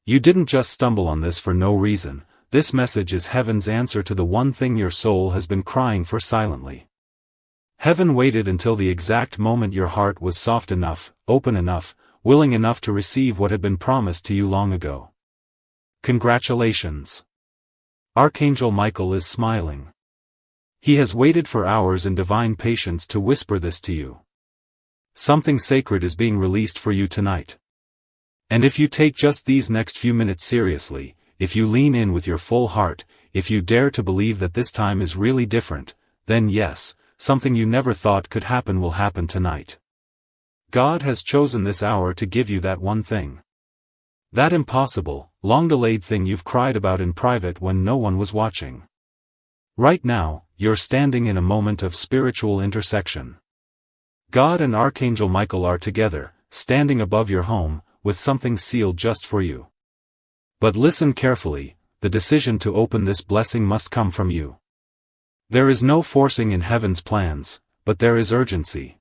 You didn't just stumble on this for no reason. This message is heaven's answer to the one thing your soul has been crying for silently. Heaven waited until the exact moment your heart was soft enough, open enough, willing enough to receive what had been promised to you long ago. Congratulations. Archangel Michael is smiling. He has waited for hours in divine patience to whisper this to you. Something sacred is being released for you tonight. And if you take just these next few minutes seriously, if you lean in with your full heart, if you dare to believe that this time is really different, then yes, something you never thought could happen will happen tonight. God has chosen this hour to give you that one thing. That impossible, long-delayed thing you've cried about in private when no one was watching. Right now, you're standing in a moment of spiritual intersection. God and Archangel Michael are together, standing above your home, with something sealed just for you. But listen carefully, the decision to open this blessing must come from you. There is no forcing in heaven's plans, but there is urgency.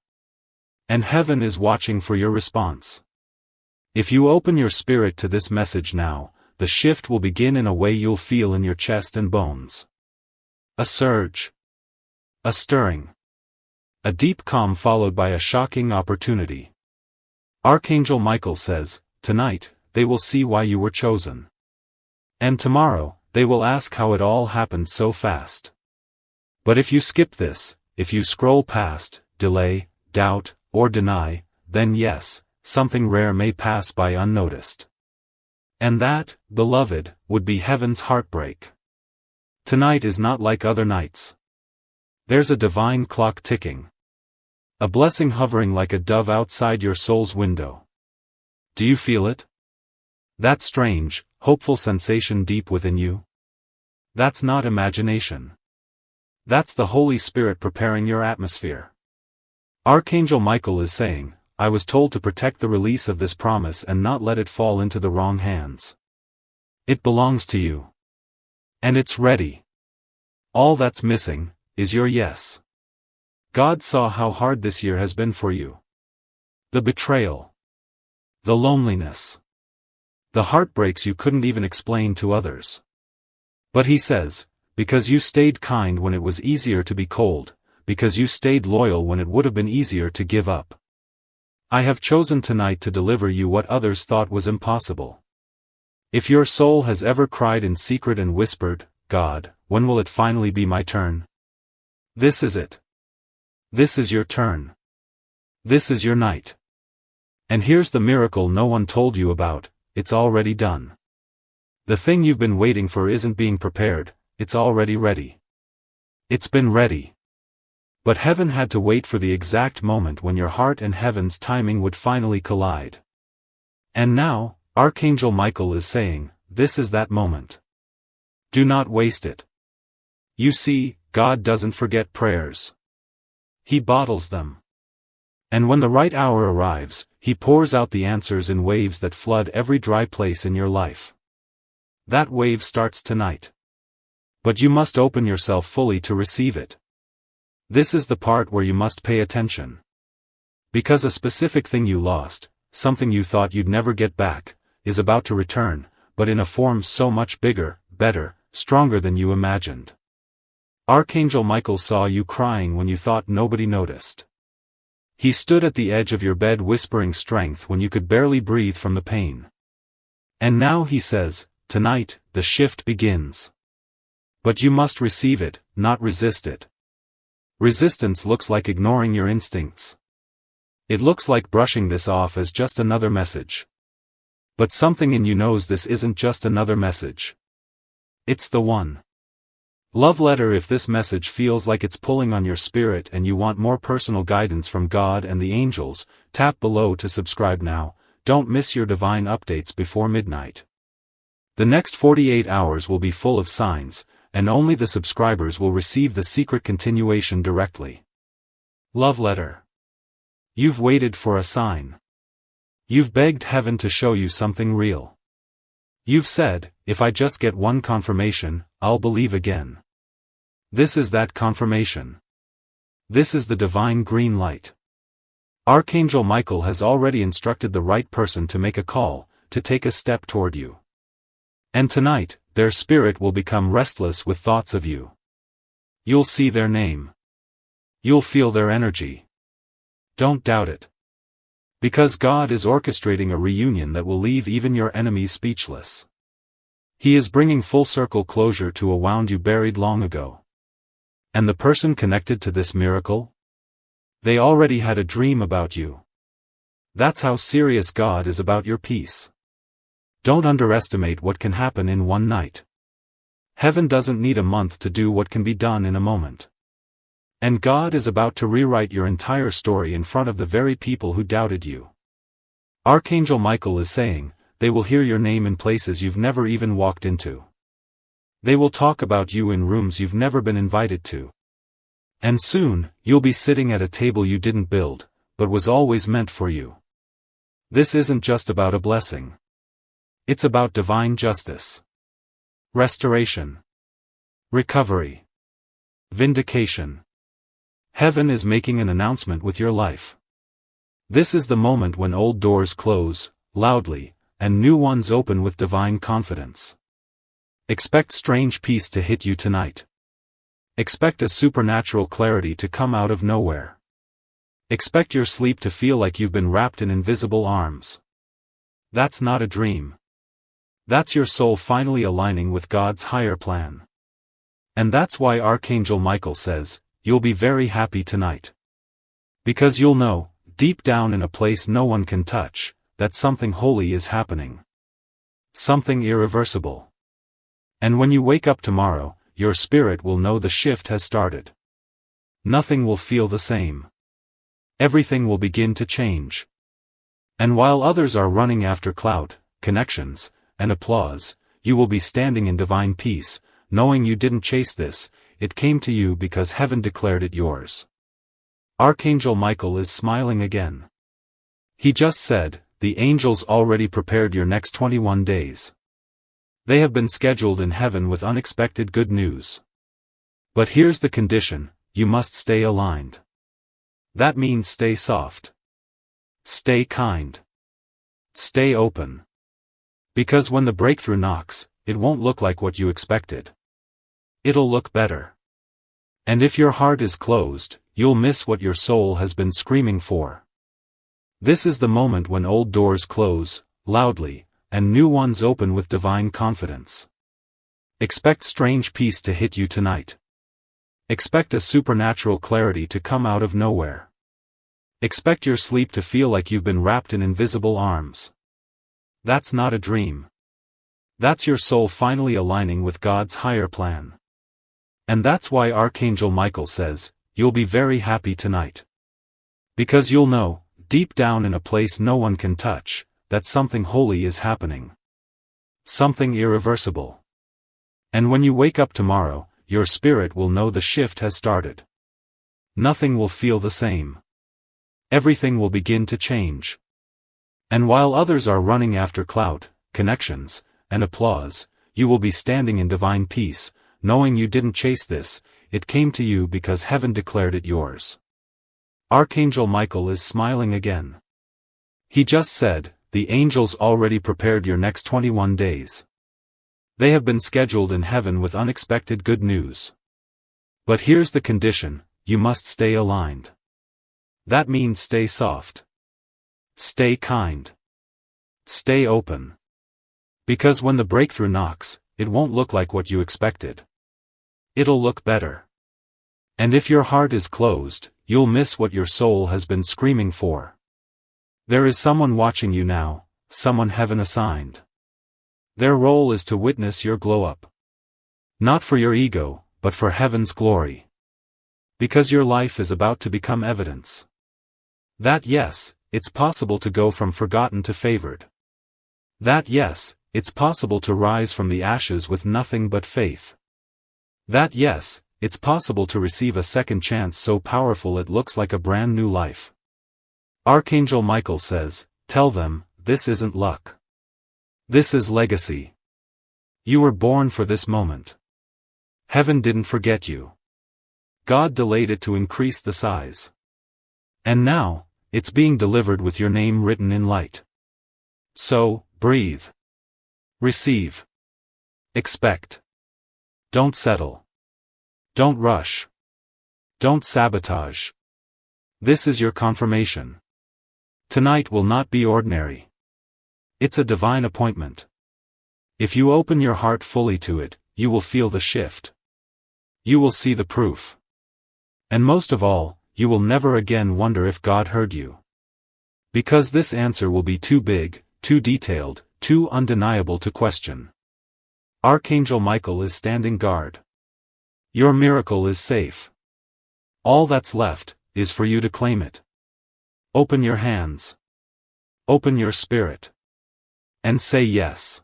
And heaven is watching for your response. If you open your spirit to this message now, the shift will begin in a way you'll feel in your chest and bones. A surge. A stirring. A deep calm followed by a shocking opportunity. Archangel Michael says, tonight, they will see why you were chosen. And tomorrow, they will ask how it all happened so fast. But if you skip this, if you scroll past, delay, doubt, or deny, then yes, something rare may pass by unnoticed. And that, beloved, would be heaven's heartbreak. Tonight is not like other nights. There's a divine clock ticking. A blessing hovering like a dove outside your soul's window. Do you feel it? That strange, hopeful sensation deep within you? That's not imagination. That's the Holy Spirit preparing your atmosphere. Archangel Michael is saying, I was told to protect the release of this promise and not let it fall into the wrong hands. It belongs to you. And it's ready. All that's missing is your yes. God saw how hard this year has been for you. The betrayal. The loneliness. The heartbreaks you couldn't even explain to others. But he says, because you stayed kind when it was easier to be cold, because you stayed loyal when it would have been easier to give up. I have chosen tonight to deliver you what others thought was impossible. If your soul has ever cried in secret and whispered, God, when will it finally be my turn? This is it. This is your turn. This is your night. And here's the miracle no one told you about, it's already done. The thing you've been waiting for isn't being prepared, it's already ready. It's been ready. But heaven had to wait for the exact moment when your heart and heaven's timing would finally collide. And now, Archangel Michael is saying, this is that moment. Do not waste it. You see, God doesn't forget prayers. He bottles them. And when the right hour arrives, He pours out the answers in waves that flood every dry place in your life. That wave starts tonight. But you must open yourself fully to receive it. This is the part where you must pay attention. Because a specific thing you lost, something you thought you'd never get back, is about to return, but in a form so much bigger, better, stronger than you imagined. Archangel Michael saw you crying when you thought nobody noticed. He stood at the edge of your bed whispering strength when you could barely breathe from the pain. And now he says, tonight, the shift begins. But you must receive it, not resist it. Resistance looks like ignoring your instincts. It looks like brushing this off as just another message. But something in you knows this isn't just another message. It's the one. Love letter. If this message feels like it's pulling on your spirit and you want more personal guidance from God and the angels, tap below to subscribe now. Don't miss your divine updates before midnight. The next 48 hours will be full of signs, and only the subscribers will receive the secret continuation directly. Love letter. You've waited for a sign. You've begged heaven to show you something real. You've said, if I just get one confirmation, I'll believe again. This is that confirmation. This is the divine green light. Archangel Michael has already instructed the right person to make a call, to take a step toward you. And tonight, their spirit will become restless with thoughts of you. You'll see their name. You'll feel their energy. Don't doubt it. Because God is orchestrating a reunion that will leave even your enemies speechless. He is bringing full circle closure to a wound you buried long ago. And the person connected to this miracle? They already had a dream about you. That's how serious God is about your peace. Don't underestimate what can happen in one night. Heaven doesn't need a month to do what can be done in a moment. And God is about to rewrite your entire story in front of the very people who doubted you. Archangel Michael is saying, they will hear your name in places you've never even walked into. They will talk about you in rooms you've never been invited to. And soon, you'll be sitting at a table you didn't build, but was always meant for you. This isn't just about a blessing. It's about divine justice. Restoration. Recovery. Vindication. Heaven is making an announcement with your life. This is the moment when old doors close, loudly, and new ones open with divine confidence. Expect strange peace to hit you tonight. Expect a supernatural clarity to come out of nowhere. Expect your sleep to feel like you've been wrapped in invisible arms. That's not a dream. That's your soul finally aligning with God's higher plan. And that's why Archangel Michael says, you'll be very happy tonight. Because you'll know, deep down in a place no one can touch, that something holy is happening. Something irreversible. And when you wake up tomorrow, your spirit will know the shift has started. Nothing will feel the same. Everything will begin to change. And while others are running after clout, connections, and applause, you will be standing in divine peace, knowing you didn't chase this, it came to you because heaven declared it yours. Archangel Michael is smiling again. He just said, the angels already prepared your next 21 days. They have been scheduled in heaven with unexpected good news. But here's the condition, you must stay aligned. That means stay soft. Stay kind. Stay open. Because when the breakthrough knocks, it won't look like what you expected. It'll look better. And if your heart is closed, you'll miss what your soul has been screaming for. This is the moment when old doors close, loudly, and new ones open with divine confidence. Expect strange peace to hit you tonight. Expect a supernatural clarity to come out of nowhere. Expect your sleep to feel like you've been wrapped in invisible arms. That's not a dream. That's your soul finally aligning with God's higher plan. And that's why Archangel Michael says, you'll be very happy tonight. Because you'll know, deep down in a place no one can touch, that something holy is happening. Something irreversible. And when you wake up tomorrow, your spirit will know the shift has started. Nothing will feel the same. Everything will begin to change. And while others are running after clout, connections, and applause, you will be standing in divine peace, knowing you didn't chase this, it came to you because heaven declared it yours. Archangel Michael is smiling again. He just said, the angels already prepared your next 21 days. They have been scheduled in heaven with unexpected good news. But here's the condition, you must stay aligned. That means stay soft. Stay kind. Stay open. Because when the breakthrough knocks, it won't look like what you expected. It'll look better. And if your heart is closed, you'll miss what your soul has been screaming for. There is someone watching you now, someone heaven assigned. Their role is to witness your glow up. Not for your ego, but for heaven's glory. Because your life is about to become evidence. That yes, it's possible to go from forgotten to favored. That yes, it's possible to rise from the ashes with nothing but faith. That yes, it's possible to receive a second chance so powerful it looks like a brand new life. Archangel Michael says, tell them, this isn't luck. This is legacy. You were born for this moment. Heaven didn't forget you. God delayed it to increase the size. And now, it's being delivered with your name written in light. So, breathe. Receive. Expect. Don't settle. Don't rush. Don't sabotage. This is your confirmation. Tonight will not be ordinary. It's a divine appointment. If you open your heart fully to it, you will feel the shift. You will see the proof. And most of all, you will never again wonder if God heard you. Because this answer will be too big, too detailed, too undeniable to question. Archangel Michael is standing guard. Your miracle is safe. All that's left is for you to claim it. Open your hands. Open your spirit. And say yes.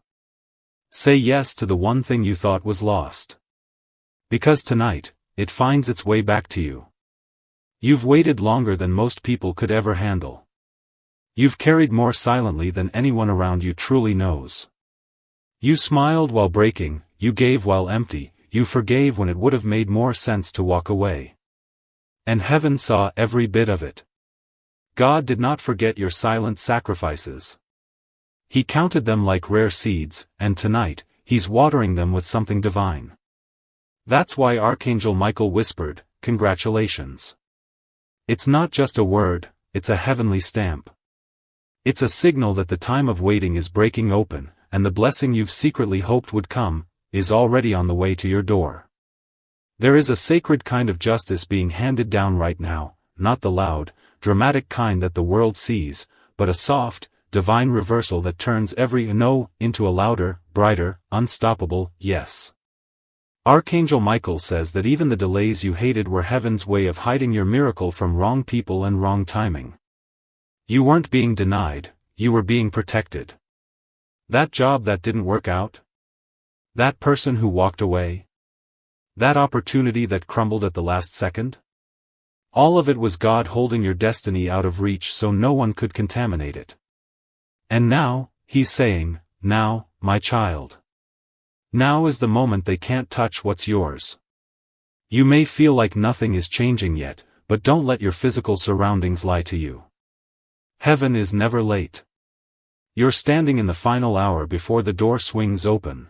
Say yes to the one thing you thought was lost. Because tonight, it finds its way back to you. You've waited longer than most people could ever handle. You've carried more silently than anyone around you truly knows. You smiled while breaking, you gave while empty, you forgave when it would have made more sense to walk away. And heaven saw every bit of it. God did not forget your silent sacrifices. He counted them like rare seeds, and tonight, He's watering them with something divine. That's why Archangel Michael whispered, "Congratulations." It's not just a word, it's a heavenly stamp. It's a signal that the time of waiting is breaking open, and the blessing you've secretly hoped would come, is already on the way to your door. There is a sacred kind of justice being handed down right now, not the loud, dramatic kind that the world sees, but a soft, divine reversal that turns every no into a louder, brighter, unstoppable yes. Archangel Michael says that even the delays you hated were heaven's way of hiding your miracle from wrong people and wrong timing. You weren't being denied, you were being protected. That job that didn't work out? That person who walked away? That opportunity that crumbled at the last second? All of it was God holding your destiny out of reach so no one could contaminate it. And now, He's saying, "Now, my child. Now is the moment they can't touch what's yours." You may feel like nothing is changing yet, but don't let your physical surroundings lie to you. Heaven is never late. You're standing in the final hour before the door swings open.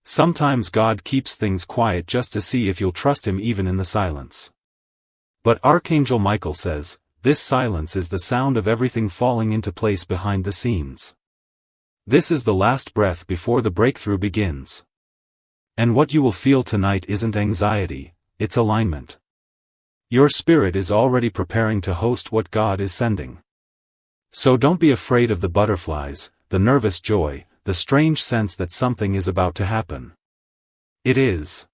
Sometimes God keeps things quiet just to see if you'll trust Him even in the silence. But Archangel Michael says, this silence is the sound of everything falling into place behind the scenes. This is the last breath before the breakthrough begins. And what you will feel tonight isn't anxiety, it's alignment. Your spirit is already preparing to host what God is sending. So don't be afraid of the butterflies, the nervous joy, the strange sense that something is about to happen. It is.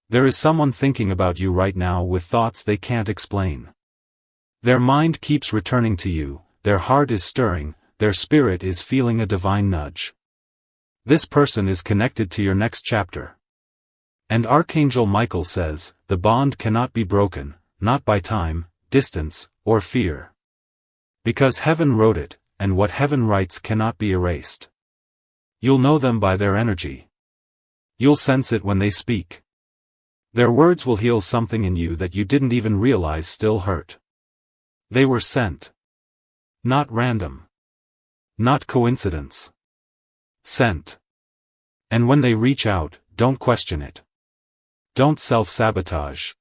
There is someone thinking about you right now with thoughts they can't explain. Their mind keeps returning to you, their heart is stirring, their spirit is feeling a divine nudge. This person is connected to your next chapter. And Archangel Michael says, the bond cannot be broken, not by time, distance, or fear. Because heaven wrote it, and what heaven writes cannot be erased. You'll know them by their energy. You'll sense it when they speak. Their words will heal something in you that you didn't even realize still hurt. They were sent. Not random. Not coincidence. Sent. And when they reach out, don't question it. Don't self-sabotage.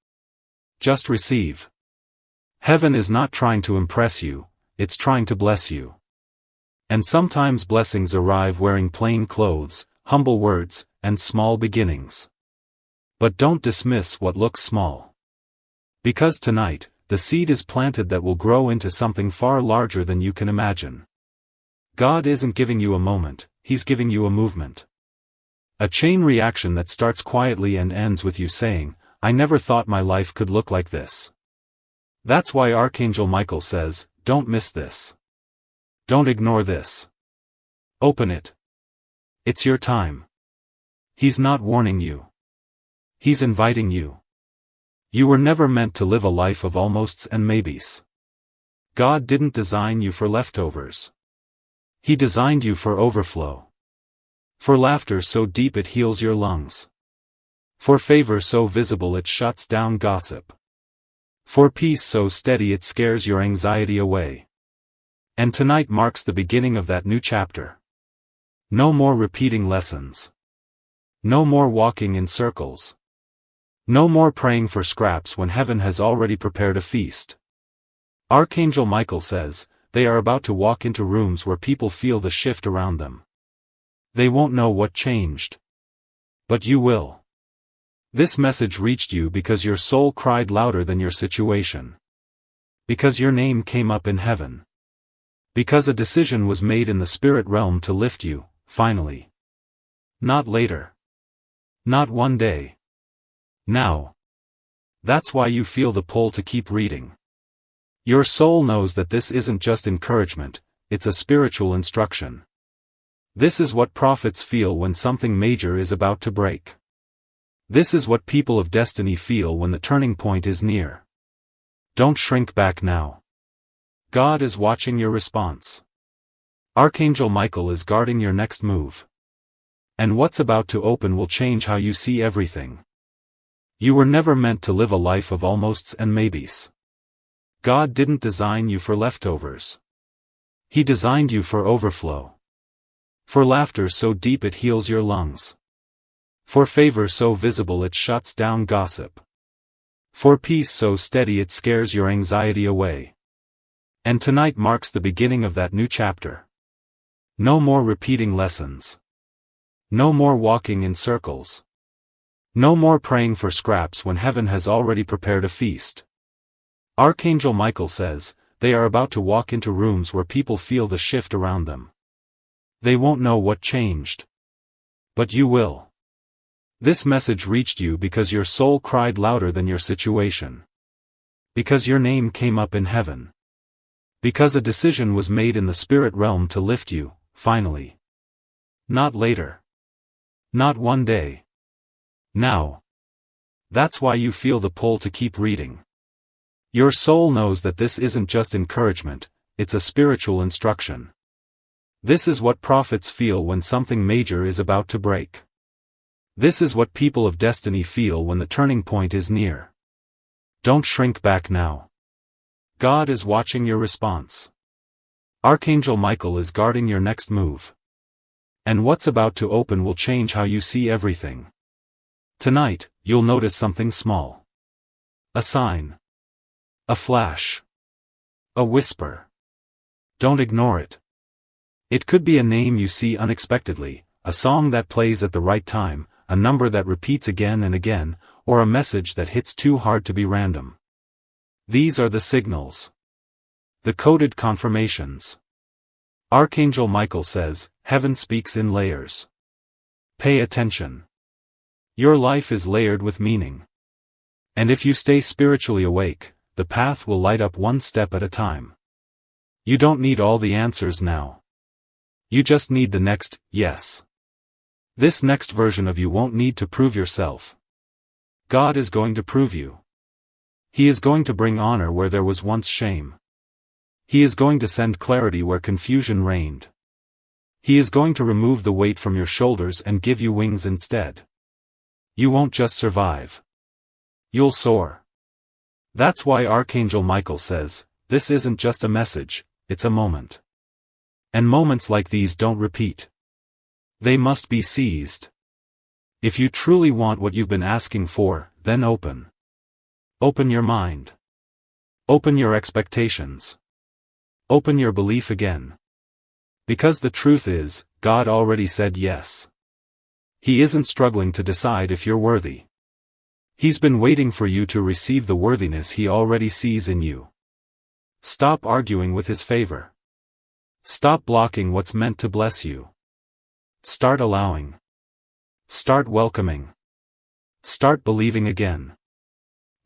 Just receive. Heaven is not trying to impress you, it's trying to bless you. And sometimes blessings arrive wearing plain clothes, humble words, and small beginnings. But don't dismiss what looks small. Because tonight, the seed is planted that will grow into something far larger than you can imagine. God isn't giving you a moment, He's giving you a movement. A chain reaction that starts quietly and ends with you saying, I never thought my life could look like this. That's why Archangel Michael says, don't miss this. Don't ignore this. Open it. It's your time. He's not warning you. He's inviting you. You were never meant to live a life of almosts and maybes. God didn't design you for leftovers. He designed you for overflow. For laughter so deep it heals your lungs. For favor so visible it shuts down gossip. For peace so steady it scares your anxiety away. And tonight marks the beginning of that new chapter. No more repeating lessons. No more walking in circles. No more praying for scraps when heaven has already prepared a feast. Archangel Michael says, they are about to walk into rooms where people feel the shift around them. They won't know what changed. But you will. This message reached you because your soul cried louder than your situation. Because your name came up in heaven. Because a decision was made in the spirit realm to lift you, finally. Not later. Not one day. Now. That's why you feel the pull to keep reading. Your soul knows that this isn't just encouragement, it's a spiritual instruction. This is what prophets feel when something major is about to break. This is what people of destiny feel when the turning point is near. Don't shrink back now. God is watching your response. Archangel Michael is guarding your next move. And what's about to open will change how you see everything. You were never meant to live a life of almosts and maybes. God didn't design you for leftovers. He designed you for overflow. For laughter so deep it heals your lungs. For favor so visible it shuts down gossip. For peace so steady it scares your anxiety away. And tonight marks the beginning of that new chapter. No more repeating lessons. No more walking in circles. No more praying for scraps when heaven has already prepared a feast. Archangel Michael says, they are about to walk into rooms where people feel the shift around them. They won't know what changed. But you will. This message reached you because your soul cried louder than your situation. Because your name came up in heaven. Because a decision was made in the spirit realm to lift you, finally. Not later. Not one day. Now. That's why you feel the pull to keep reading. Your soul knows that this isn't just encouragement, it's a spiritual instruction. This is what prophets feel when something major is about to break. This is what people of destiny feel when the turning point is near. Don't shrink back now. God is watching your response. Archangel Michael is guarding your next move. And what's about to open will change how you see everything. Tonight, you'll notice something small. A sign. A flash. A whisper. Don't ignore it. It could be a name you see unexpectedly, a song that plays at the right time, a number that repeats again and again, or a message that hits too hard to be random. These are the signals. The coded confirmations. Archangel Michael says, heaven speaks in layers. Pay attention. Your life is layered with meaning. And if you stay spiritually awake, the path will light up one step at a time. You don't need all the answers now. You just need the next, yes. This next version of you won't need to prove yourself. God is going to prove you. He is going to bring honor where there was once shame. He is going to send clarity where confusion reigned. He is going to remove the weight from your shoulders and give you wings instead. You won't just survive. You'll soar. That's why Archangel Michael says, this isn't just a message, it's a moment. And moments like these don't repeat. They must be seized. If you truly want what you've been asking for, then open. Open your mind. Open your expectations. Open your belief again. Because the truth is, God already said yes. He isn't struggling to decide if you're worthy. He's been waiting for you to receive the worthiness he already sees in you. Stop arguing with his favor. Stop blocking what's meant to bless you. Start allowing. Start welcoming. Start believing again.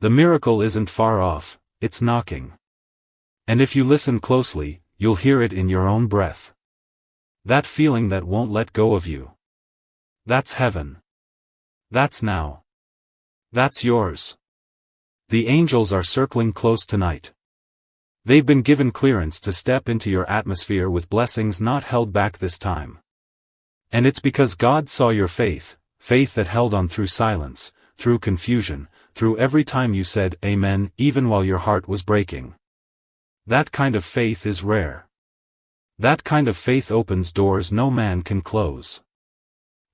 The miracle isn't far off, it's knocking. And if you listen closely, you'll hear it in your own breath. That feeling that won't let go of you. That's heaven. That's now. That's yours. The angels are circling close tonight. They've been given clearance to step into your atmosphere with blessings not held back this time. And it's because God saw your faith, faith that held on through silence, through confusion, through every time you said amen, even while your heart was breaking. That kind of faith is rare. That kind of faith opens doors no man can close.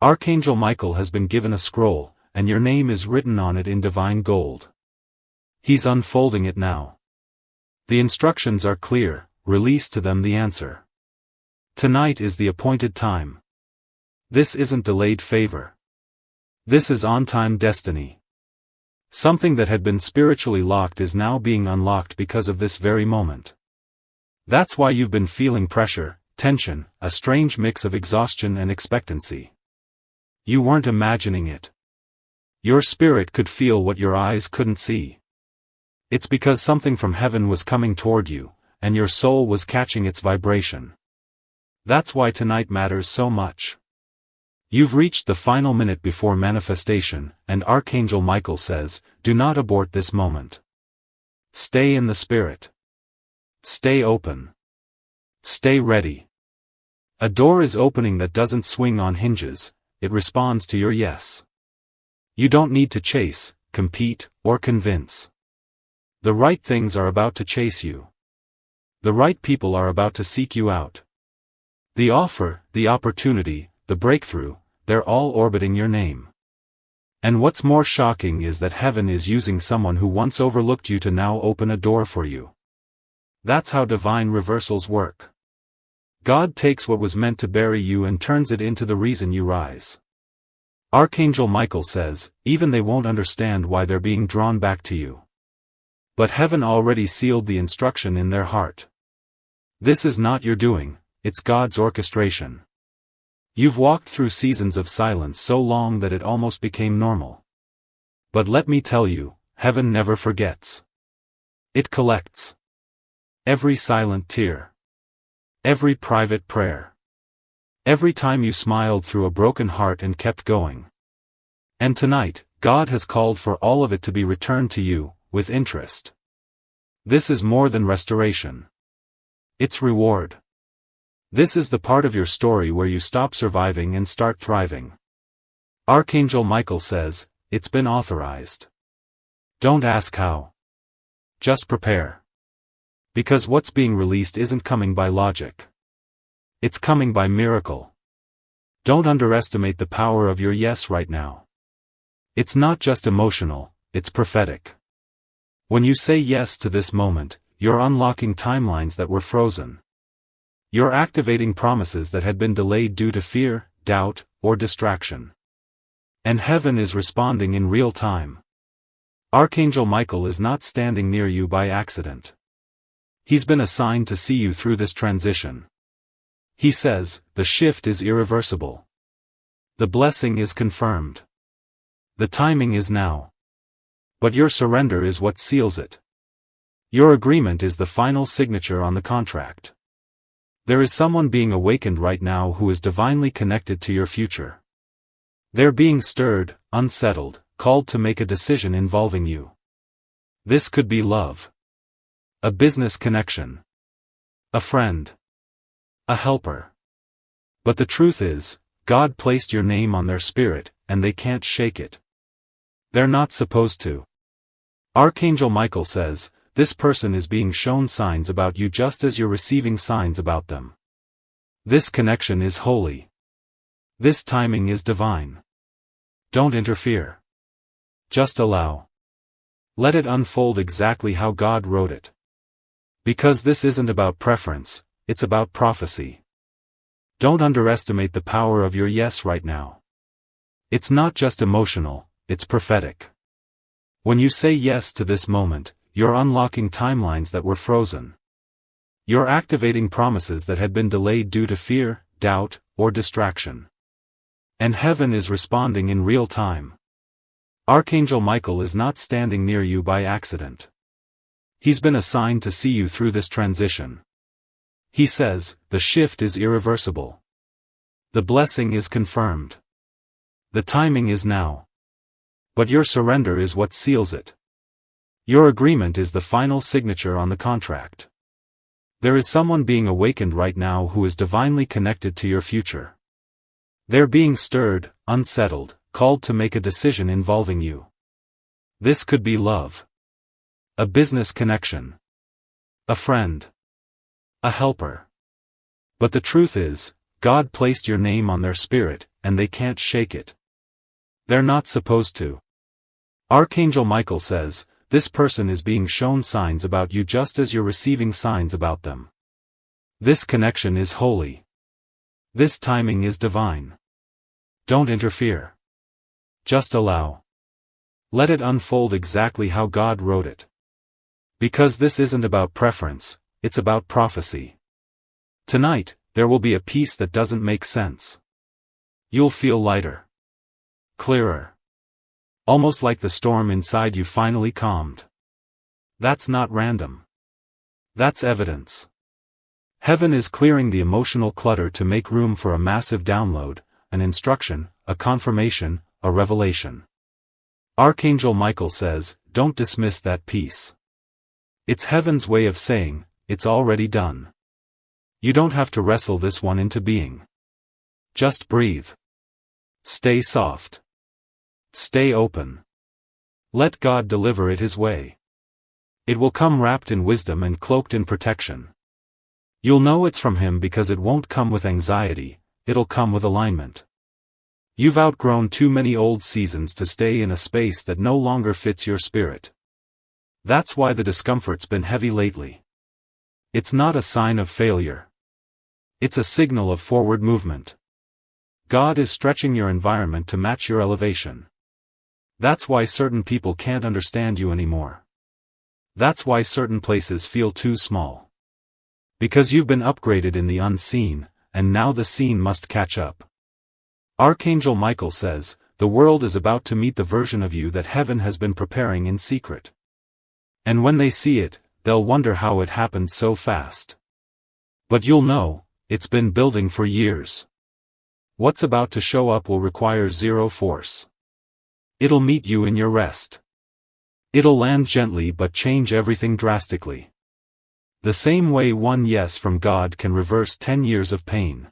Archangel Michael has been given a scroll, and your name is written on it in divine gold. He's unfolding it now. The instructions are clear, release to them the answer. Tonight is the appointed time. This isn't delayed favor. This is on-time destiny. Something that had been spiritually locked is now being unlocked because of this very moment. That's why you've been feeling pressure, tension, a strange mix of exhaustion and expectancy. You weren't imagining it. Your spirit could feel what your eyes couldn't see. It's because something from heaven was coming toward you, and your soul was catching its vibration. That's why tonight matters so much. You've reached the final minute before manifestation, and Archangel Michael says, do not abort this moment. Stay in the spirit. Stay open. Stay ready. A door is opening that doesn't swing on hinges, it responds to your yes. You don't need to chase, compete, or convince. The right things are about to chase you. The right people are about to seek you out. The offer, the opportunity, the breakthrough, they're all orbiting your name. And what's more shocking is that heaven is using someone who once overlooked you to now open a door for you. That's how divine reversals work. God takes what was meant to bury you and turns it into the reason you rise. Archangel Michael says, even they won't understand why they're being drawn back to you. But heaven already sealed the instruction in their heart. This is not your doing, it's God's orchestration. You've walked through seasons of silence so long that it almost became normal. But let me tell you, heaven never forgets. It collects. Every silent tear. Every private prayer. Every time you smiled through a broken heart and kept going. And tonight, God has called for all of it to be returned to you, with interest. This is more than restoration. It's reward. This is the part of your story where you stop surviving and start thriving. Archangel Michael says, it's been authorized. Don't ask how. Just prepare. Because what's being released isn't coming by logic. It's coming by miracle. Don't underestimate the power of your yes right now. It's not just emotional, it's prophetic. When you say yes to this moment, you're unlocking timelines that were frozen. You're activating promises that had been delayed due to fear, doubt, or distraction. And heaven is responding in real time. Archangel Michael is not standing near you by accident. He's been assigned to see you through this transition. He says, the shift is irreversible. The blessing is confirmed. The timing is now. But your surrender is what seals it. Your agreement is the final signature on the contract. There is someone being awakened right now who is divinely connected to your future. They're being stirred, unsettled, called to make a decision involving you. This could be love. A business connection. A friend. A helper. But the truth is, God placed your name on their spirit, and they can't shake it. They're not supposed to. Archangel Michael says, this person is being shown signs about you just as you're receiving signs about them. This connection is holy. This timing is divine. Don't interfere. Just allow. Let it unfold exactly how God wrote it. Because this isn't about preference, it's about prophecy. Don't underestimate the power of your yes right now. It's not just emotional, it's prophetic. When you say yes to this moment, you're unlocking timelines that were frozen. You're activating promises that had been delayed due to fear, doubt, or distraction. And heaven is responding in real time. Archangel Michael is not standing near you by accident. He's been assigned to see you through this transition. He says, the shift is irreversible. The blessing is confirmed. The timing is now. But your surrender is what seals it. Your agreement is the final signature on the contract. There is someone being awakened right now who is divinely connected to your future. They're being stirred, unsettled, called to make a decision involving you. This could be love. A business connection. A friend. A helper. But the truth is, God placed your name on their spirit, and they can't shake it. They're not supposed to. Archangel Michael says, this person is being shown signs about you just as you're receiving signs about them. This connection is holy. This timing is divine. Don't interfere. Just allow. Let it unfold exactly how God wrote it. Because this isn't about preference, it's about prophecy. Tonight, there will be a peace that doesn't make sense. You'll feel lighter. Clearer. Almost like the storm inside you finally calmed. That's not random. That's evidence. Heaven is clearing the emotional clutter to make room for a massive download, an instruction, a confirmation, a revelation. Archangel Michael says, don't dismiss that peace. It's heaven's way of saying, it's already done. You don't have to wrestle this one into being. Just breathe. Stay soft. Stay open. Let God deliver it His way. It will come wrapped in wisdom and cloaked in protection. You'll know it's from Him because it won't come with anxiety, it'll come with alignment. You've outgrown too many old seasons to stay in a space that no longer fits your spirit. That's why the discomfort's been heavy lately. It's not a sign of failure. It's a signal of forward movement. God is stretching your environment to match your elevation. That's why certain people can't understand you anymore. That's why certain places feel too small. Because you've been upgraded in the unseen, and now the seen must catch up. Archangel Michael says, the world is about to meet the version of you that heaven has been preparing in secret. And when they see it, they'll wonder how it happened so fast. But you'll know, it's been building for years. What's about to show up will require zero force. It'll meet you in your rest. It'll land gently but change everything drastically. The same way one yes from God can reverse 10 years of pain.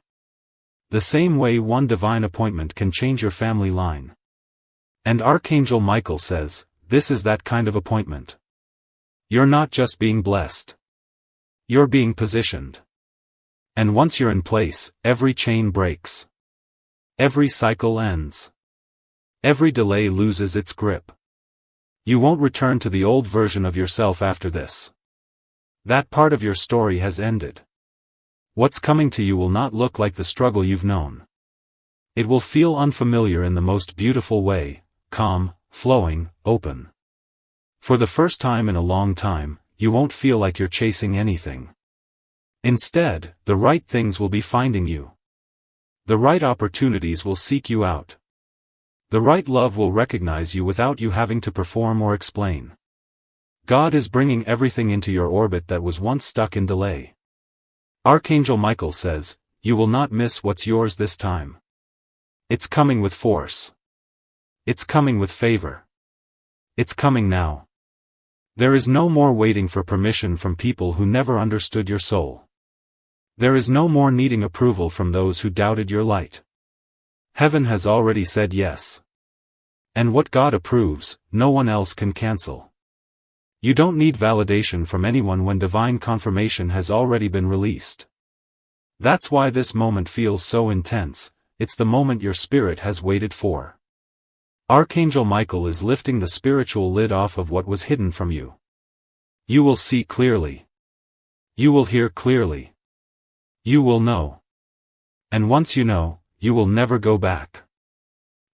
The same way one divine appointment can change your family line. And Archangel Michael says, this is that kind of appointment. You're not just being blessed. You're being positioned. And once you're in place, every chain breaks. Every cycle ends. Every delay loses its grip. You won't return to the old version of yourself after this. That part of your story has ended. What's coming to you will not look like the struggle you've known. It will feel unfamiliar in the most beautiful way, calm, flowing, open. For the first time in a long time, you won't feel like you're chasing anything. Instead, the right things will be finding you. The right opportunities will seek you out. The right love will recognize you without you having to perform or explain. God is bringing everything into your orbit that was once stuck in delay. Archangel Michael says, you will not miss what's yours this time. It's coming with force. It's coming with favor. It's coming now. There is no more waiting for permission from people who never understood your soul. There is no more needing approval from those who doubted your light. Heaven has already said yes. And what God approves, no one else can cancel. You don't need validation from anyone when divine confirmation has already been released. That's why this moment feels so intense, it's the moment your spirit has waited for. Archangel Michael is lifting the spiritual lid off of what was hidden from you. You will see clearly. You will hear clearly. You will know. And once you know, you will never go back.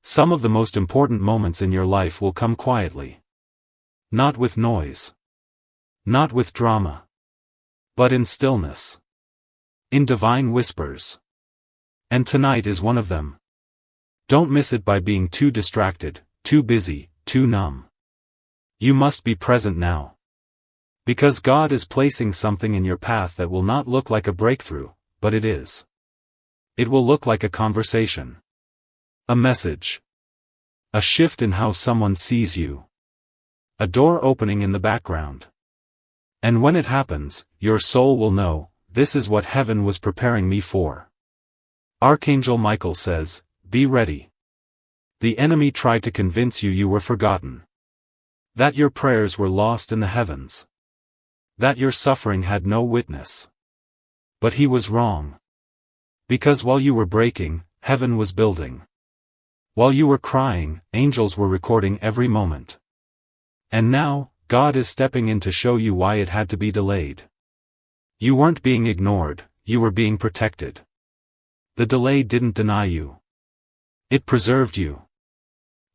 Some of the most important moments in your life will come quietly. Not with noise. Not with drama. But in stillness. In divine whispers. And tonight is one of them. Don't miss it by being too distracted, too busy, too numb. You must be present now. Because God is placing something in your path that will not look like a breakthrough, but it is. It will look like a conversation. A message. A shift in how someone sees you. A door opening in the background. And when it happens, your soul will know, this is what heaven was preparing me for. Archangel Michael says, be ready. The enemy tried to convince you you were forgotten. That your prayers were lost in the heavens. That your suffering had no witness. But he was wrong. Because while you were breaking, heaven was building. While you were crying, angels were recording every moment. And now, God is stepping in to show you why it had to be delayed. You weren't being ignored, you were being protected. The delay didn't deny you. It preserved you.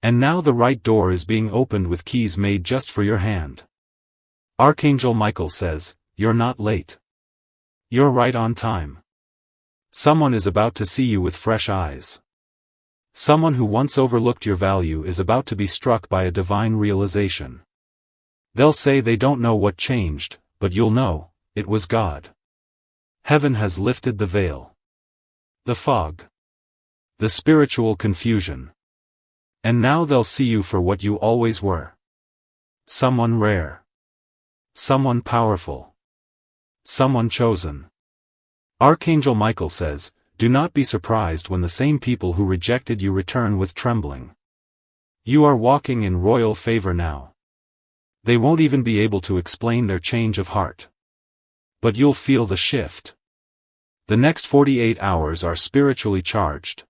And now the right door is being opened with keys made just for your hand. Archangel Michael says, "You're not late. You're right on time." Someone is about to see you with fresh eyes. Someone who once overlooked your value is about to be struck by a divine realization. They'll say they don't know what changed, but you'll know, it was God. Heaven has lifted the veil. The fog. The spiritual confusion. And now they'll see you for what you always were. Someone rare. Someone powerful. Someone chosen. Archangel Michael says, "Do not be surprised when the same people who rejected you return with trembling. You are walking in royal favor now. They won't even be able to explain their change of heart. But you'll feel the shift. The next 48 hours are spiritually charged.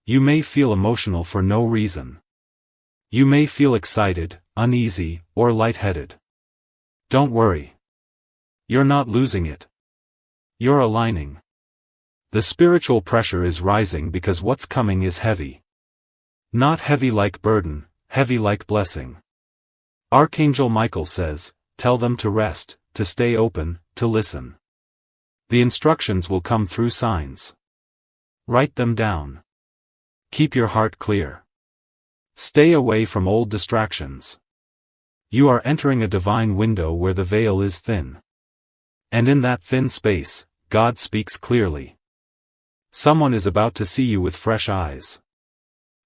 You may feel emotional for no reason. You may feel excited, uneasy, or lightheaded. Don't worry. You're not losing it. You're aligning. The spiritual pressure is rising because what's coming is heavy. Not heavy like burden, heavy like blessing. Archangel Michael says, "Tell them to rest, to stay open, to listen." The instructions will come through signs. Write them down. Keep your heart clear. Stay away from old distractions. You are entering a divine window where the veil is thin. And in that thin space, God speaks clearly. Someone is about to see you with fresh eyes.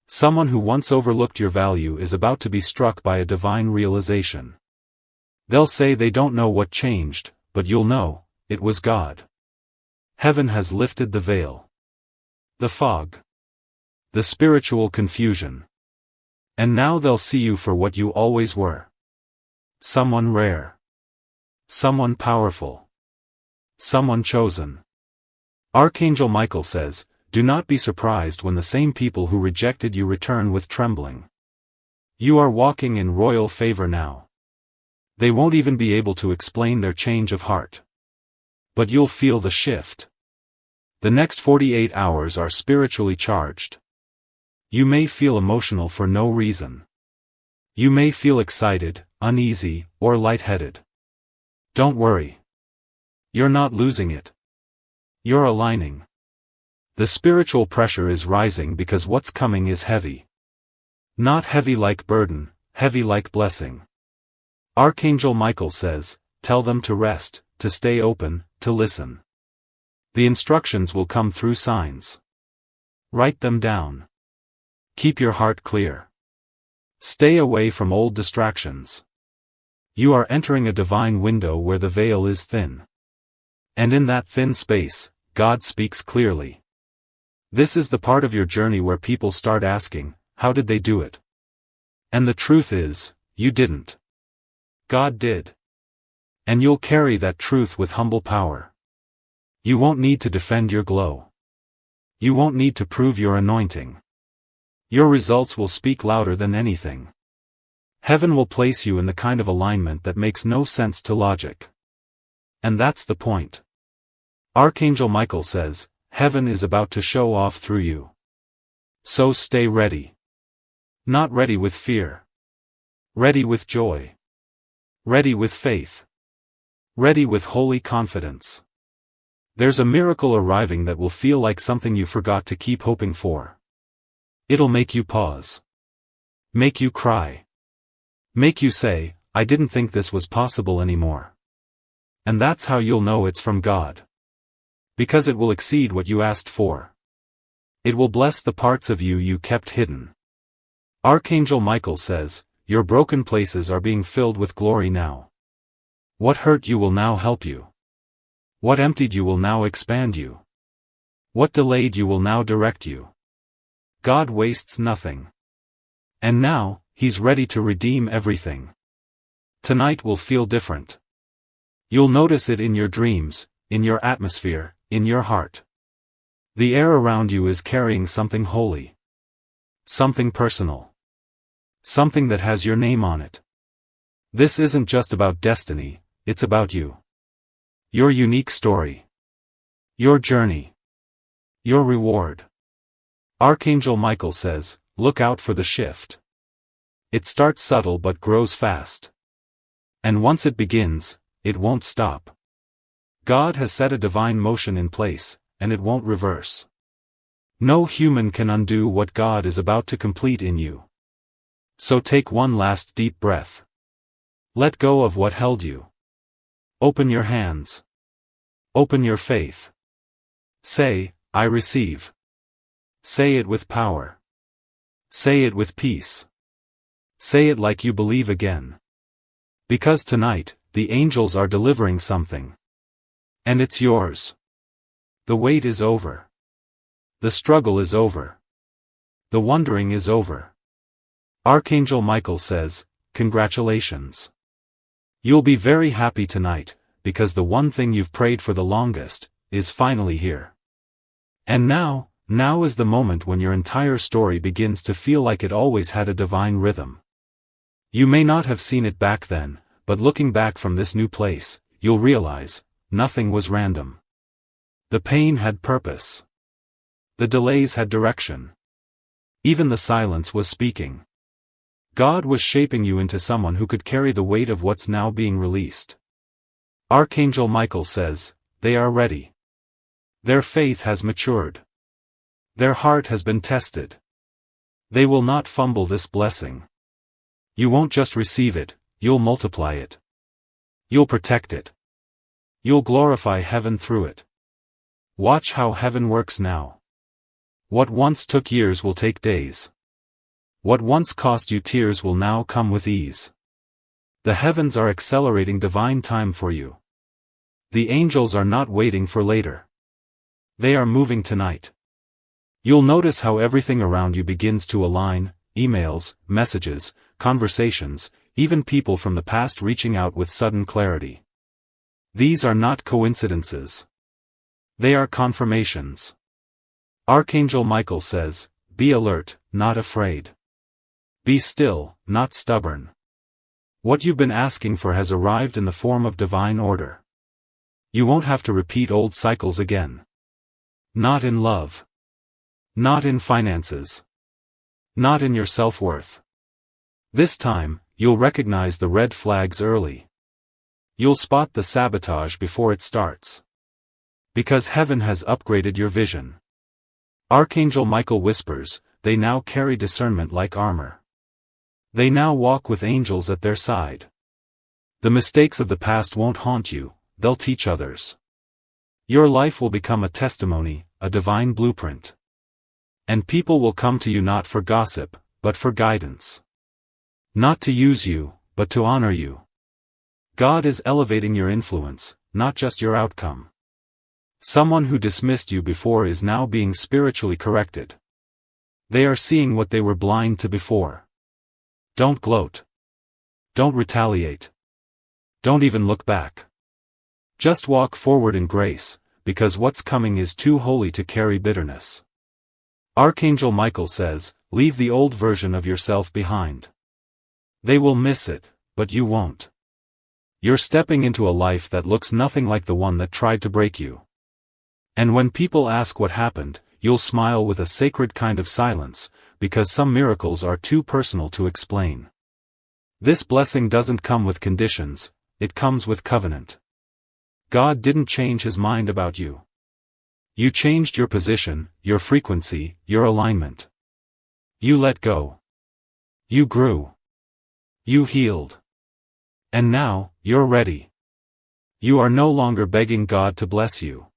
Someone who once overlooked your value is about to be struck by a divine realization. They'll say they don't know what changed, but you'll know, it was God. Heaven has lifted the veil. The fog. The spiritual confusion. And now they'll see you for what you always were. Someone rare. Someone powerful. Someone chosen. Archangel Michael says, "Do not be surprised when the same people who rejected you return with trembling. You are walking in royal favor now. They won't even be able to explain their change of heart. But you'll feel the shift. The next 48 hours are spiritually charged. You may feel emotional for no reason. You may feel excited, uneasy, or lightheaded. Don't worry. You're not losing it. You're aligning. The spiritual pressure is rising because what's coming is heavy. Not heavy like burden, heavy like blessing. Archangel Michael says, "Tell them to rest, to stay open, to listen." The instructions will come through signs. Write them down. Keep your heart clear. Stay away from old distractions. You are entering a divine window where the veil is thin. And in that thin space, God speaks clearly. This is the part of your journey where people start asking, how did they do it? And the truth is, you didn't. God did. And you'll carry that truth with humble power. You won't need to defend your glow. You won't need to prove your anointing. Your results will speak louder than anything. Heaven will place you in the kind of alignment that makes no sense to logic. And that's the point. Archangel Michael says, heaven is about to show off through you. So stay ready. Not ready with fear. Ready with joy. Ready with faith. Ready with holy confidence. There's a miracle arriving that will feel like something you forgot to keep hoping for. It'll make you pause. Make you cry. Make you say, I didn't think this was possible anymore. And that's how you'll know it's from God. Because it will exceed what you asked for. It will bless the parts of you you kept hidden. Archangel Michael says, your broken places are being filled with glory now. What hurt you will now help you. What emptied you will now expand you. What delayed you will now direct you. God wastes nothing. And now, He's ready to redeem everything. Tonight will feel different. You'll notice it in your dreams, in your atmosphere, in your heart. The air around you is carrying something holy. Something personal. Something that has your name on it. This isn't just about destiny, it's about you. Your unique story. Your journey. Your reward. Archangel Michael says, look out for the shift. It starts subtle but grows fast. And once it begins, it won't stop. God has set a divine motion in place, and it won't reverse. No human can undo what God is about to complete in you. So take one last deep breath. Let go of what held you. Open your hands. Open your faith. Say, I receive. Say it with power. Say it with peace. Say it like you believe again. Because tonight, the angels are delivering something. And it's yours. The wait is over. The struggle is over. The wondering is over. Archangel Michael says, congratulations. You'll be very happy tonight, because the one thing you've prayed for the longest, is finally here. And now is the moment when your entire story begins to feel like it always had a divine rhythm. You may not have seen it back then, but looking back from this new place, you'll realize, nothing was random. The pain had purpose. The delays had direction. Even the silence was speaking. God was shaping you into someone who could carry the weight of what's now being released. Archangel Michael says, they are ready. Their faith has matured. Their heart has been tested. They will not fumble this blessing. You won't just receive it, you'll multiply it. You'll protect it. You'll glorify heaven through it. Watch how heaven works now. What once took years will take days. What once cost you tears will now come with ease. The heavens are accelerating divine time for you. The angels are not waiting for later. They are moving tonight. You'll notice how everything around you begins to align, emails, messages, conversations, even people from the past reaching out with sudden clarity. These are not coincidences. They are confirmations. Archangel Michael says, be alert, not afraid. Be still, not stubborn. What you've been asking for has arrived in the form of divine order. You won't have to repeat old cycles again. Not in love. Not in finances. Not in your self-worth. This time, you'll recognize the red flags early. You'll spot the sabotage before it starts. Because heaven has upgraded your vision. Archangel Michael whispers, they now carry discernment like armor. They now walk with angels at their side. The mistakes of the past won't haunt you, they'll teach others. Your life will become a testimony, a divine blueprint. And people will come to you not for gossip, but for guidance. Not to use you, but to honor you. God is elevating your influence, not just your outcome. Someone who dismissed you before is now being spiritually corrected. They are seeing what they were blind to before. Don't gloat. Don't retaliate. Don't even look back. Just walk forward in grace, because what's coming is too holy to carry bitterness. Archangel Michael says, leave the old version of yourself behind. They will miss it, but you won't. You're stepping into a life that looks nothing like the one that tried to break you. And when people ask what happened, you'll smile with a sacred kind of silence, because some miracles are too personal to explain. This blessing doesn't come with conditions, it comes with covenant. God didn't change his mind about you. You changed your position, your frequency, your alignment. You let go. You grew. You healed. And now, you're ready. You are no longer begging God to bless you.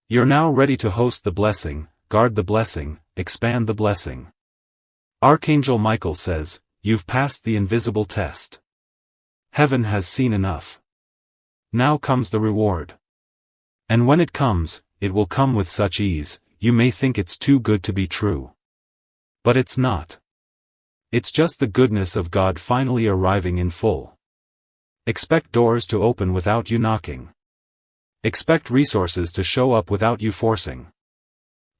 You're now ready to host the blessing, guard the blessing, expand the blessing. Archangel Michael says, you've passed the invisible test. Heaven has seen enough. Now comes the reward. And when it comes, it will come with such ease, you may think it's too good to be true. But it's not. It's just the goodness of God finally arriving in full. Expect doors to open without you knocking. Expect resources to show up without you forcing.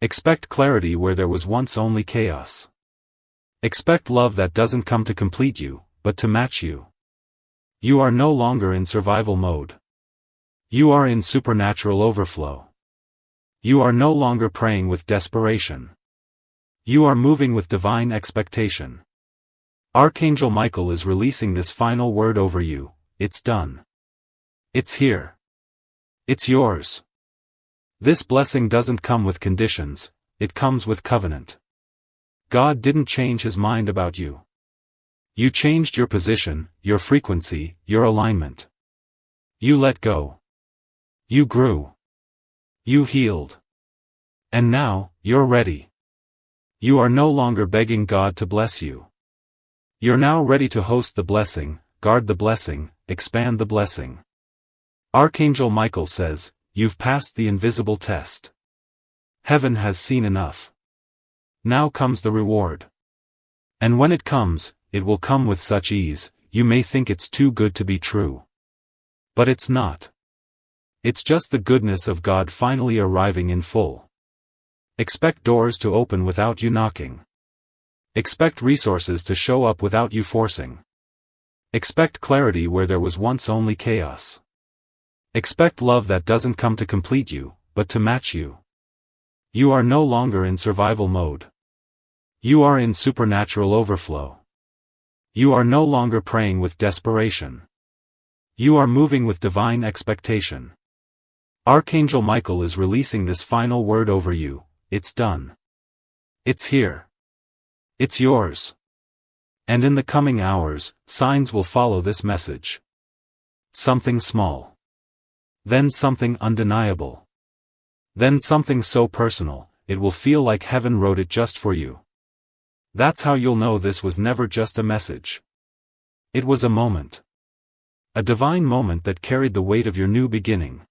Expect clarity where there was once only chaos. Expect love that doesn't come to complete you, but to match you. You are no longer in survival mode. You are in supernatural overflow. You are no longer praying with desperation. You are moving with divine expectation. Archangel Michael is releasing this final word over you: it's done. It's here. It's yours. This blessing doesn't come with conditions, it comes with covenant. God didn't change his mind about you. You changed your position, your frequency, your alignment. You let go. You grew. You healed. And now, you're ready. You are no longer begging God to bless you. You're now ready to host the blessing, guard the blessing, expand the blessing. Archangel Michael says, you've passed the invisible test. Heaven has seen enough. Now comes the reward. And when it comes, it will come with such ease, you may think it's too good to be true. But it's not. It's just the goodness of God finally arriving in full. Expect doors to open without you knocking. Expect resources to show up without you forcing. Expect clarity where there was once only chaos. Expect love that doesn't come to complete you, but to match you. You are no longer in survival mode. You are in supernatural overflow. You are no longer praying with desperation. You are moving with divine expectation. Archangel Michael is releasing this final word over you: it's done. It's here. It's yours. And in the coming hours, signs will follow this message. Something small. Then something undeniable. Then something so personal, it will feel like heaven wrote it just for you. That's how you'll know this was never just a message. It was a moment. A divine moment that carried the weight of your new beginning.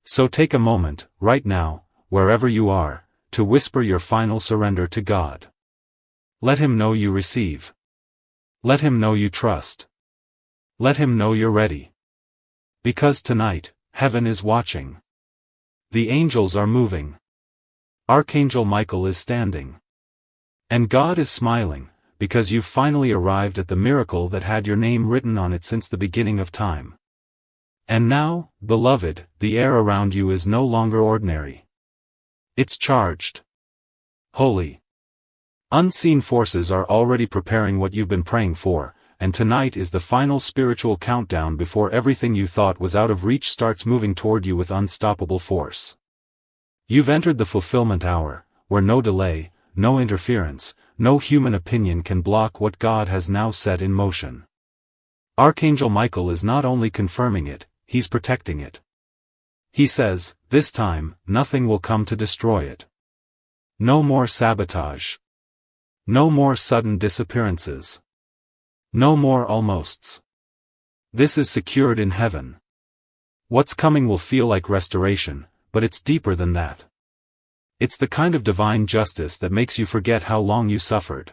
So take a moment, right now, wherever you are, to whisper your final surrender to God. Let him know you receive. Let him know you trust. Let him know you're ready. Because tonight, heaven is watching. The angels are moving. Archangel Michael is standing. And God is smiling, because you've finally arrived at the miracle that had your name written on it since the beginning of time. And now, beloved, the air around you is no longer ordinary. It's charged. Holy. Unseen forces are already preparing what you've been praying for, and tonight is the final spiritual countdown before everything you thought was out of reach starts moving toward you with unstoppable force. You've entered the fulfillment hour, where no delay, no interference, no human opinion can block what God has now set in motion. Archangel Michael is not only confirming it, he's protecting it. He says, this time, nothing will come to destroy it. No more sabotage. No more sudden disappearances. No more almosts. This is secured in heaven. What's coming will feel like restoration, but it's deeper than that. It's the kind of divine justice that makes you forget how long you suffered.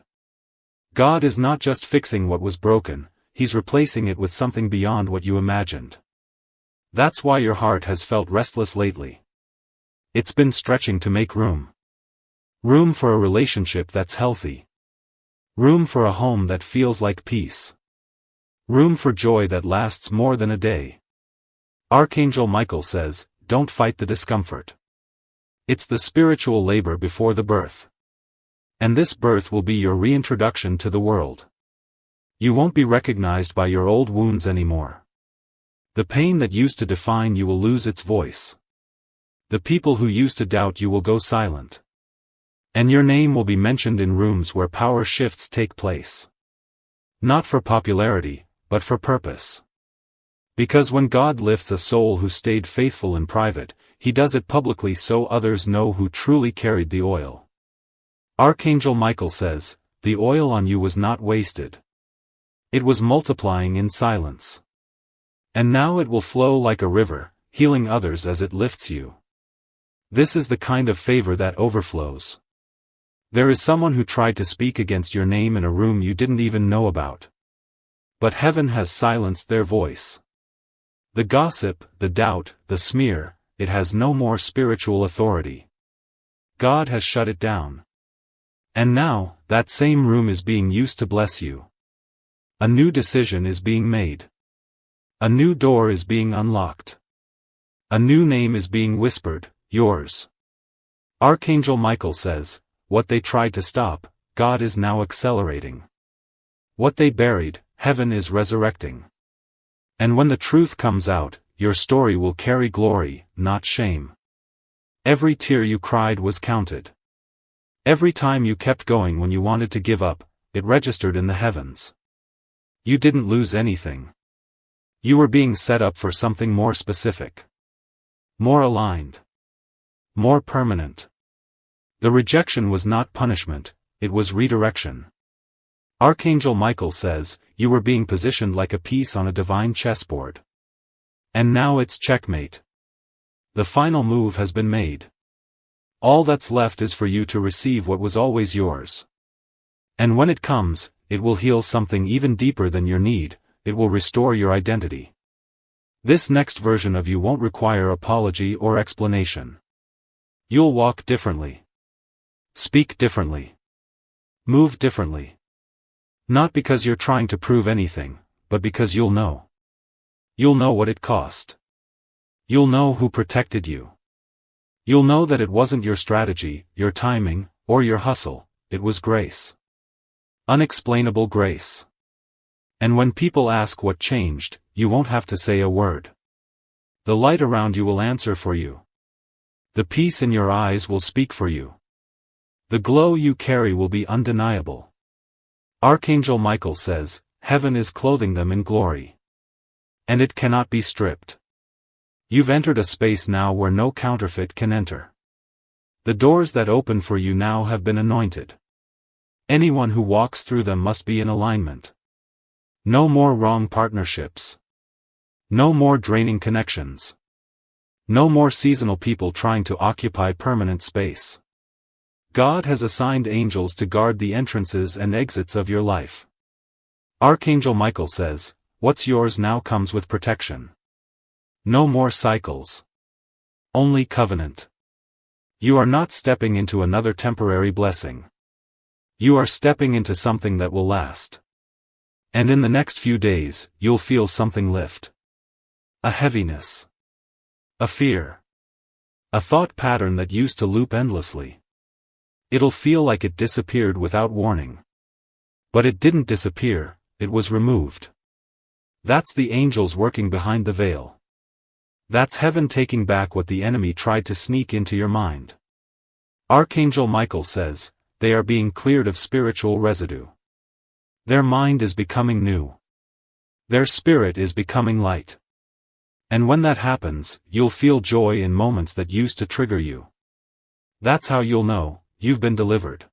God is not just fixing what was broken, he's replacing it with something beyond what you imagined. That's why your heart has felt restless lately. It's been stretching to make room. Room for a relationship that's healthy. Room for a home that feels like peace. Room for joy that lasts more than a day. Archangel Michael says, don't fight the discomfort. It's the spiritual labor before the birth. And this birth will be your reintroduction to the world. You won't be recognized by your old wounds anymore. The pain that used to define you will lose its voice. The people who used to doubt you will go silent. And your name will be mentioned in rooms where power shifts take place. Not for popularity, but for purpose. Because when God lifts a soul who stayed faithful in private, he does it publicly so others know who truly carried the oil. Archangel Michael says, the oil on you was not wasted. It was multiplying in silence. And now it will flow like a river, healing others as it lifts you. This is the kind of favor that overflows. There is someone who tried to speak against your name in a room you didn't even know about. But heaven has silenced their voice. The gossip, the doubt, the smear, it has no more spiritual authority. God has shut it down. And now, that same room is being used to bless you. A new decision is being made. A new door is being unlocked. A new name is being whispered, yours. Archangel Michael says, what they tried to stop, God is now accelerating. What they buried, heaven is resurrecting. And when the truth comes out, your story will carry glory, not shame. Every tear you cried was counted. Every time you kept going when you wanted to give up, it registered in the heavens. You didn't lose anything. You were being set up for something more specific. More aligned. More permanent. The rejection was not punishment, it was redirection. Archangel Michael says, you were being positioned like a piece on a divine chessboard. And now it's checkmate. The final move has been made. All that's left is for you to receive what was always yours. And when it comes, it will heal something even deeper than your need, it will restore your identity. This next version of you won't require apology or explanation. You'll walk differently. Speak differently. Move differently. Not because you're trying to prove anything, but because you'll know. You'll know what it cost. You'll know who protected you. You'll know that it wasn't your strategy, your timing, or your hustle, it was grace. Unexplainable grace. And when people ask what changed, you won't have to say a word. The light around you will answer for you. The peace in your eyes will speak for you. The glow you carry will be undeniable. Archangel Michael says, heaven is clothing them in glory. And it cannot be stripped. You've entered a space now where no counterfeit can enter. The doors that open for you now have been anointed. Anyone who walks through them must be in alignment. No more wrong partnerships. No more draining connections. No more seasonal people trying to occupy permanent space. God has assigned angels to guard the entrances and exits of your life. Archangel Michael says, what's yours now comes with protection. No more cycles. Only covenant. You are not stepping into another temporary blessing. You are stepping into something that will last. And in the next few days, you'll feel something lift. A heaviness. A fear. A thought pattern that used to loop endlessly. It'll feel like it disappeared without warning. But it didn't disappear, it was removed. That's the angels working behind the veil. That's heaven taking back what the enemy tried to sneak into your mind. Archangel Michael says, they are being cleared of spiritual residue. Their mind is becoming new. Their spirit is becoming light. And when that happens, you'll feel joy in moments that used to trigger you. That's how you'll know, you've been delivered.